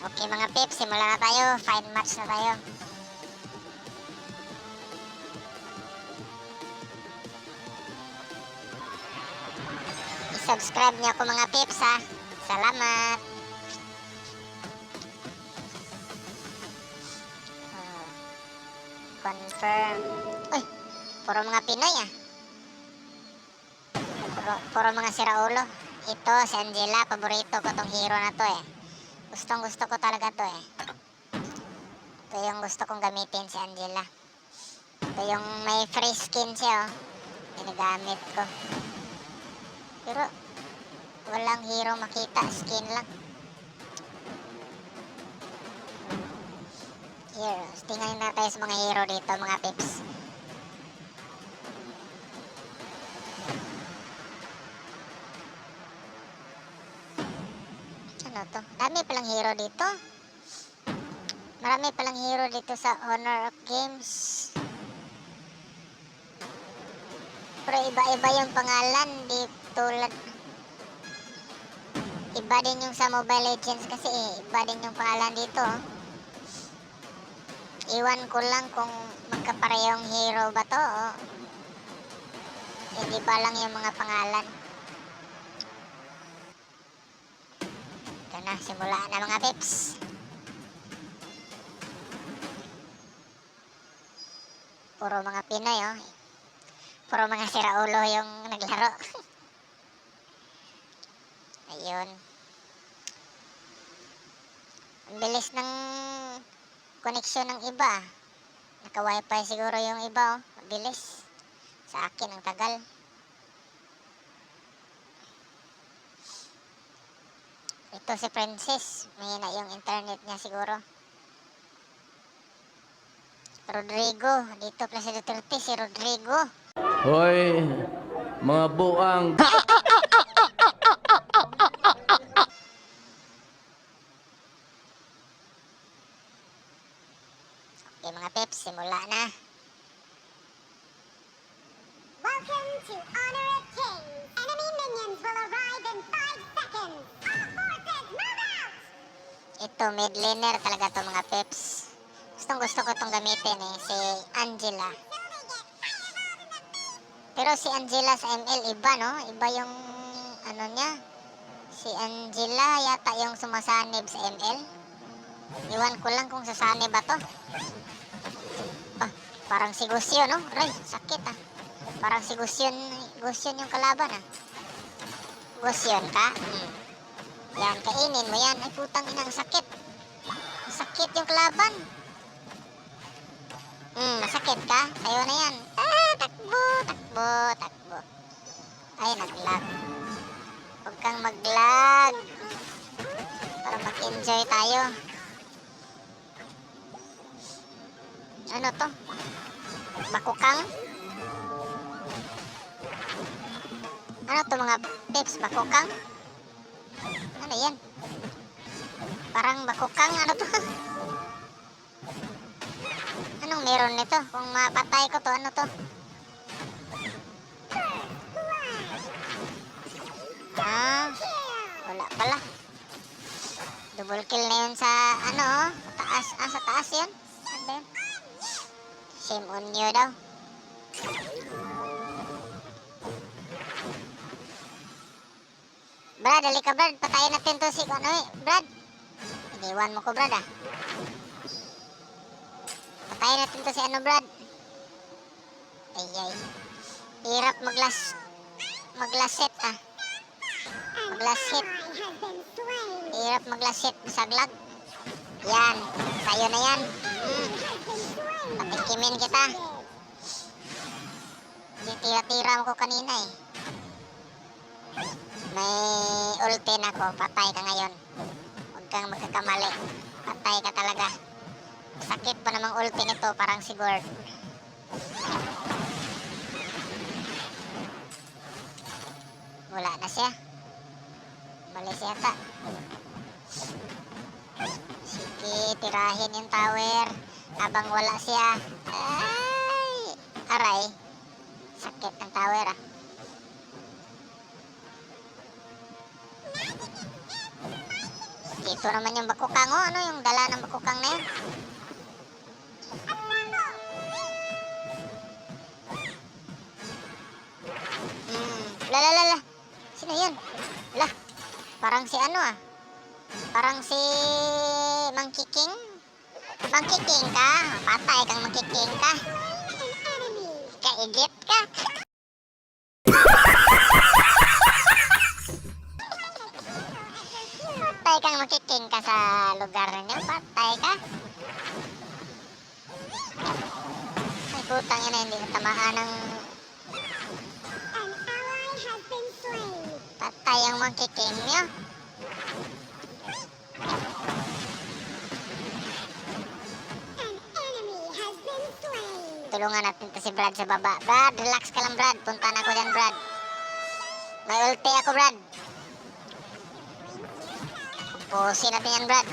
Okay mga peeps, simula na tayo. Fine match na tayo. I-subscribe niyo ako mga peeps ha. Salamat. Confirm. Uy, puro mga Pinoy ah. Puro mga siraulo. Ito si Angela, paborito ko tong hero na to eh. Gustong gusto ko talaga to eh. Ito yung gusto kong gamitin, si Angela. Ito yung may free skin siya oh. Ginagamit ko. Pero walang hero makita, skin lang. Heroes. Tingnan na tayo sa mga hero dito mga pips. Ano to? Dami palang hero dito. Marami palang hero dito sa Honor of Games. Pero iba-iba yung pangalan. Di tulad. Iba din yung sa Mobile Legends kasi eh. Iba din yung pangalan dito. Iwan ko lang kung magkaparehong hero ba to. Hindi ba lang yung mga pangalan. Ito na, simula na mga pips. Puro mga Pinoy oh. Puro mga siraulo yung naglaro. Ayun. Ang bilis ng koneksyon ng iba. Naka-wifi siguro yung iba oh. Mabilis. Sa akin ang tagal. Ito si Princess. Mahina yung internet niya siguro. Rodrigo. Dito plus si Duterte. Si Rodrigo. Hoy, mga buang. Okay mga peps, simula na. Welcome to Honor of Kings. Enemy minions will arrive in 5 seconds. All forces, move out! Ito, mid laner talaga to mga peps. Gustong gusto ko itong gamitin eh, si Angela. Pero si Angela sa ML iba no? Iba yung ano niya. Si Angela yata yung sumasanib sa ML. Iwan ko lang kung sasanib ba to. Ah, parang si Gusyon no? Ray, sakit ah. Parang si Gusyon yung kalaban ah. Gusyon ka? Yan, kainin mo yan. Ay putang ina, ang sakit. Ang sakit yung kalaban. Masakit ka? Sa'yo na yan. Takbo. Ay, nag-lag. Huwag kang mag-lag. Para mag-enjoy tayo. Ano to? Bakukang? Ano to mga peps? Bakukang? Ano yan? Parang bakukang. Ano to? Anong meron nito? Kung mapatay ko to, ano to? Wala pala. Double kill na yun sa ano, taas. Sa taas yun. Ano ba yun? Shame on you daw. Brad, dali ka Brad. Patayin natin to si ano eh. Brad. Iniwan mo ko Brad ah. Patayin natin to si ano Brad. Ay. Hirap maglaset ah. Maglaset. Hirap maglaset. Masaglag. Yan. Tayo na yan. Patikimin kita. Tira-tira mo ko kanina eh. May ulti na ko. Patay ka ngayon. Huwag kang magkakamali. Patay ka talaga. Sakit pa namang ulti nito. Parang si Gord. Wala na siya. Malis yata. Sige, tirahin yung tower. Habang wala siya. Ay! Aray. Sakit ng tower ah. Sige, ito naman yung bakukang, oh. Ano yung dala ng bakukang na yun? Lalalala. Sino yun? Lah, parang si ano ah. Parang si Monkey King. Monkey King ka. Patay kang Monkey King ka. Kaigit ka. Patay kang Monkey King ka sa lugar ninyo. Patay ka. Ay, putang ina, hindi tamaan ng An ally has been slain. patay ang Monkey King nyo. An enemy has been slain. Tulungan natin to si Brad sa baba. Brad, relax ka lang, Brad. Punta na ako dyan, Brad. May ulti ako, Brad. Pusin natin yan, Brad.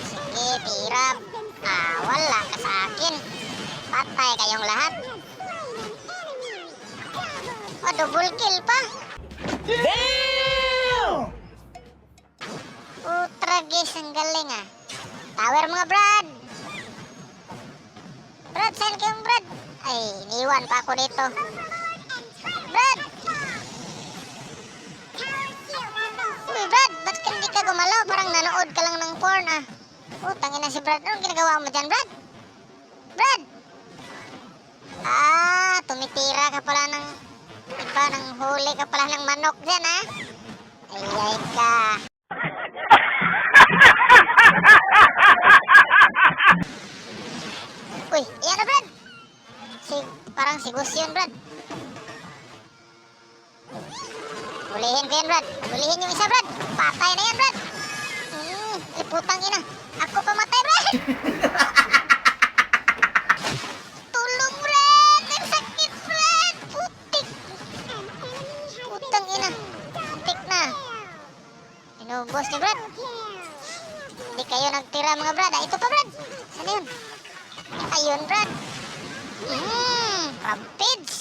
Sige, tira. Ah, wala ka sa akin. Patay kayong lahat. Has slain an enemy. Double. Oh, double kill pa. Tragis, ang galing ah. Tower mga Brad. Brad, saan kayong Brad? Ay, iniwan pa ako dito. Brad! Uy, Brad, ba't ka hindi ka gumalaw? Parang nanood ka lang ng porn ah. Tangin na si Brad. Anong ginagawa mo dyan, Brad? Brad! Ah, tumitira ka pala ng iba, ng huli ka pala ng manok dyan ah. Ay ka. Uy, iyan na, Brad. Parang si Gus yun, Brad. Hulihin ko yan, Brad. Hulihin yung isa, Brad. Patay na yan, Brad. Putang ina. Ako pamatay, Brad. Tulong, Brad. Ang sakit, Brad. Putik. Putang ina. Putik na. Inubos ni Brad. Hindi kayo nagtira, mga Brad. Ah, ito pa, Brad. Saan yun? Ayun, Brad. Rampage.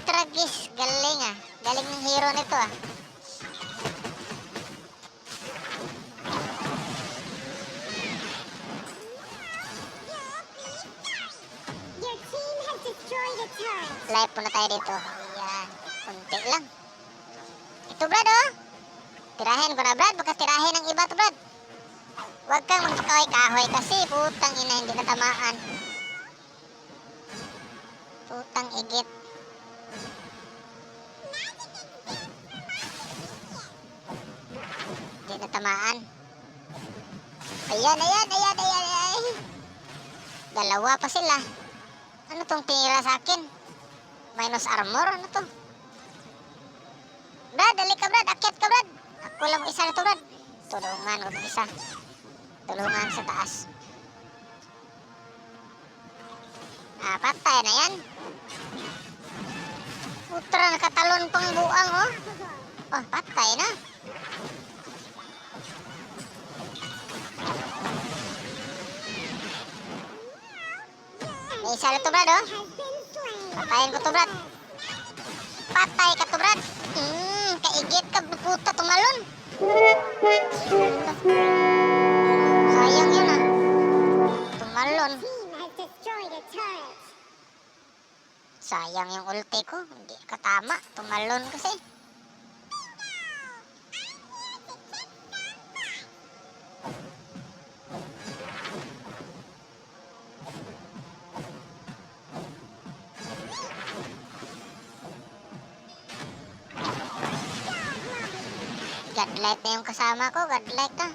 Tragis. Galing ah. Galing ng hero nito ah. Your team has destroyed a turret. Live po na tayo dito. Ayan. Kunti lang. Ito, Brad, oh. Tirahin ko na, Brad. Baka tirahin ng iba to, Brad. Huwag kang magpakahoy-kahoy kasi putang ina, hindi na tamaan. Putang igit. Hindi na tamaan. Ayan. Dalawa pa sila. Ano tong tinira sa akin? Minus armor, ano to? Brad, dali ka, Brad. Akyat ka, Brad. Ako lang isa na to, Brad. Tulungan ko itong isa. Tulungan sa taas. Ah, patay na yan. Putra, nakatalon pang buang, oh. Oh, patay na. May isa na to, Brad, oh. Has been slain. Patayin ko to, Brad. Patay ka to, Brad. Kaigit ka, puta, tumalon. Sayang yun, ah. Tumalon. Team has destroyed a turret. Sayang yung ulti ko. Hindi katama. Tumalon kasi. Godlight na yung kasama ko. Godlight na.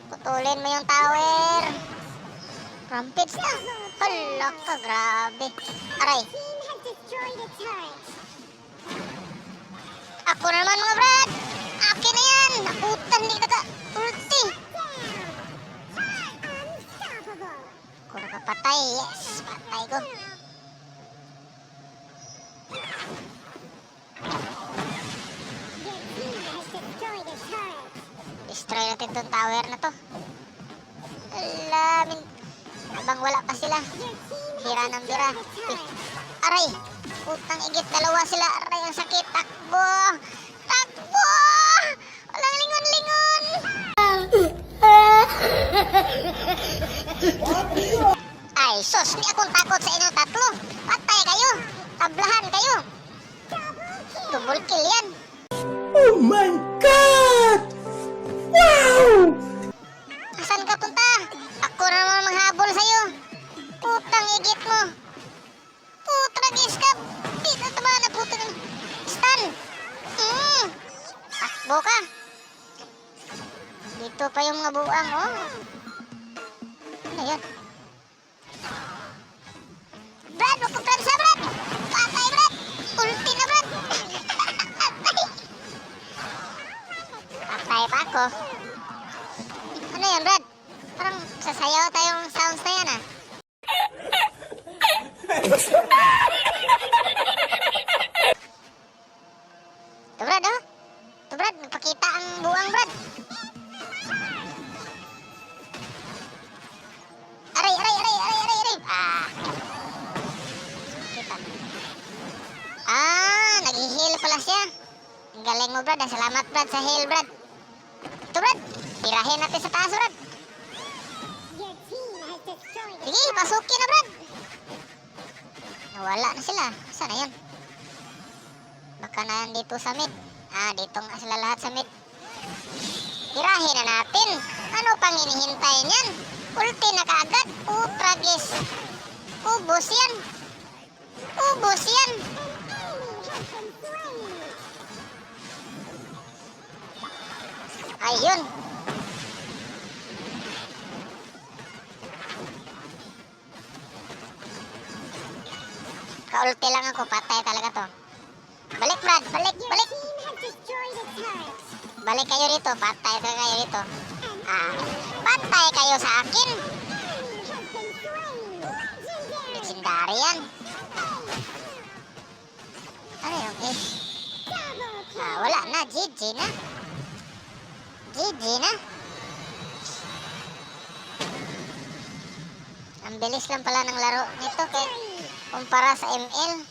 Putulin mo yung tower. Rampage na. Hala ka, grabe. Aray. Team has destroyed a turret. Ako naman, mga Brad. Akin na yan. Nakutan, hindi naka-ulti. Unstoppable. Ako nakapatay. Yes, patay ko. Your team has destroyed a turret. Destroy natin tong tower na to. Alamin. Habang wala pa sila. Your team Bira has ng bira. destroyed a turret. Aray. Putang igit. Dalawa sila. Aray. ang sakit. Takbo! Takbo! Walang lingon-lingon! Ay, sus! Di akong takot sa inyong tatlo. Patay kayo! Tablahan kayo! Double kill yan! Oh my God! Wow! Asan ka punta? Ako na naman manghabol sa'yo. Putang igit mo. Putragis ka. Di na tama na putang. Stan. Takbo ka. Dito pa yung mga buang, oh. Ano yan? Brad, wag ko Brad sa Brad. Patay, Brad. Ulti na, Brad. Patay pa ako. Ano yan, Brad? Parang sasayaw tayong sounds na yan, ah. Ito, Brad, oh. Ito, Brad. Magpakita ang buwang, Brad. Aray, aray, aray, aray, aray, aray. Kita. Nag-heal pala siya. Ang galing mo, Brad. Salamat, Brad, sa heal, Brad. Ito, Brad. Tirahin natin sa taas, Brad. Your team has destroyed a Sige, pasukin na, Brad. Nawala na sila. Saan na yan? Baka na yan dito sa mid. Dito nga sila lahat sa mid. Tirahin na natin. Ano pang hinihintay niyan? Ulti na kaagad. Tragis. Ubos yan. Ubos yan. Ayun. Kaulti lang ako, patay talaga to. Balik, Brad, balik, balik. team has destroyed a turret. Balik kayo rito, patay kayo rito. Patay kayo sa akin. Has been slain. Legendary. Legendary yan. Ano yung eh? Double kill. Wala na, GG na. GG na. Ang bilis lang pala ng laro nito kay kumpara sa ML.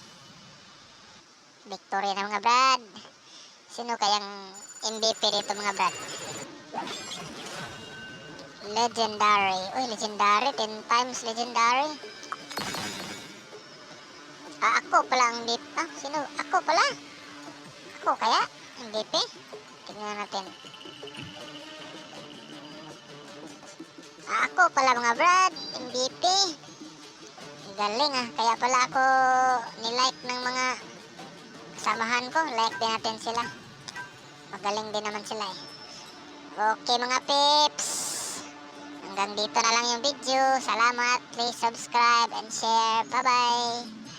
Victory na mga Brad. Sino kayang MVP dito mga Brad? Legendary. Uy, legendary. 10 times legendary. Ako pala ang MVP. Sino? Ako pala? Ako kaya? MVP? Tingnan natin. Ako pala mga Brad. MVP. Galing kaya pala ako nilike ng mga samahan ko. Like din natin sila. Magaling din naman sila eh. Okay mga peeps. Hanggang dito na lang yung video. Salamat. Please subscribe and share. Bye bye.